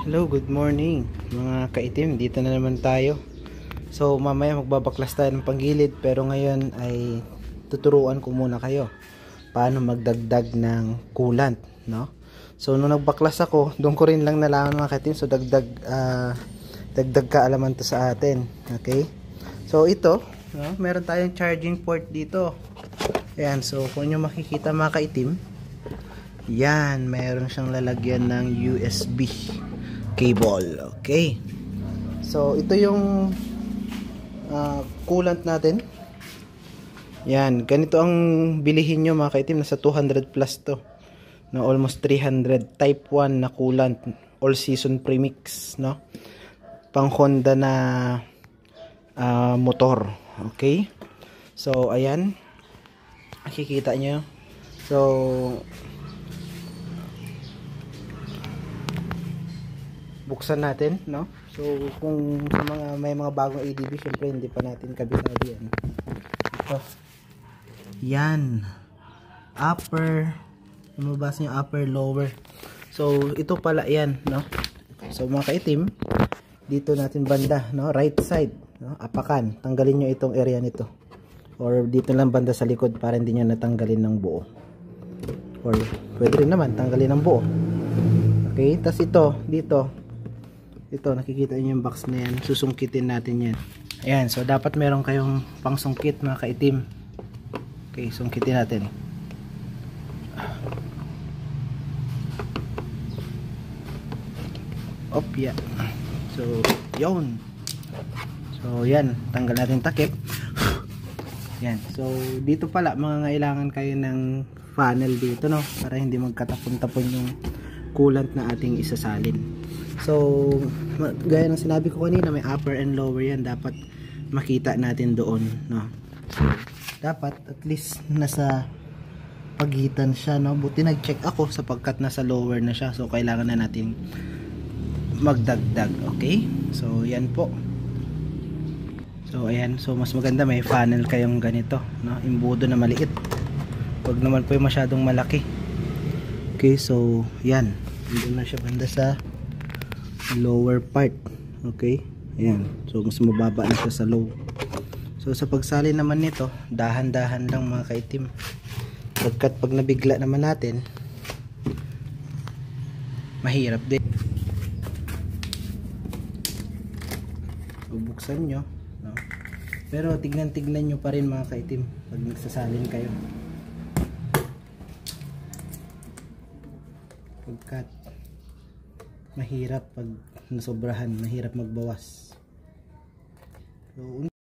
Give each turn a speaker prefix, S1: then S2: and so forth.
S1: Hello, good morning mga kaitim, dito na naman tayo. So mamaya magbabaklas tayo ng panggilid, pero ngayon ay tuturuan ko muna kayo paano magdagdag ng coolant, no? So nung nagbaklas ako, doon ko rin lang nalaman mga kaitim. So dagdag kaalaman to sa atin. Okay, so ito, no? Meron tayong charging port dito. Ayan, so kung nyo makikita mga kaitim, yan, meron siyang lalagyan ng USB cable. Okay, so ito yung coolant natin. Yan, ganito ang bilihin nyo mga kaitim. Nasa 200 plus to, no? Almost 300. Type 1 na coolant, all season premix, no? Pang Honda na motor. Okay, so ayan, makikita nyo. So buksan natin, no? So kung sa may mga bagong ADB, syempre hindi pa natin kabisado yan. Ito, yan, upper, lumabas yung upper, lower. So ito pala yan, no? So mga kaitim, dito natin banda, no? Right side, no? Apakan, tanggalin nyo itong area nito, or dito lang banda sa likod para hindi nyo natanggalin ng buo, or pwede rin naman tanggalin ng buo. Okay, tas ito, ito nakikita niyo yung box na yan, susungkitin natin yan. Ayan, so dapat meron kayong pangsungkit mga kaitim. Okay, sungkitin natin. Yeah. So yun, so yan, tanggal natin takip. Yan, so dito pala mga kailangan kayo ng funnel dito, no, para hindi magkatapon-tapon yung coolant na ating isasalin. So gaya ng sinabi ko kanina, may upper and lower yan, dapat makita natin doon, no? So dapat at least nasa pagitan siya, no? Buti nag-check ako sapagkat nasa lower na siya, so kailangan na natin magdagdag. Okay, so yan po. So ayan, so mas maganda may funnel kayong ganito, no? Imbudo na maliit, wag naman po yung masyadong malaki. Okay, so yan, dito na siya banda sa lower part. Okay, ayan, so mas mababa na siya sa low. So sa pagsali naman nito, dahan-dahan lang mga kaitim, pagkat pag nabigla naman natin, mahirap din. So buksan nyo, no? Pero tignan nyo pa rin mga kaitim pag nagsasalin kayo, pagkat mahirap pag nasobrahan, mahirap magbawas. So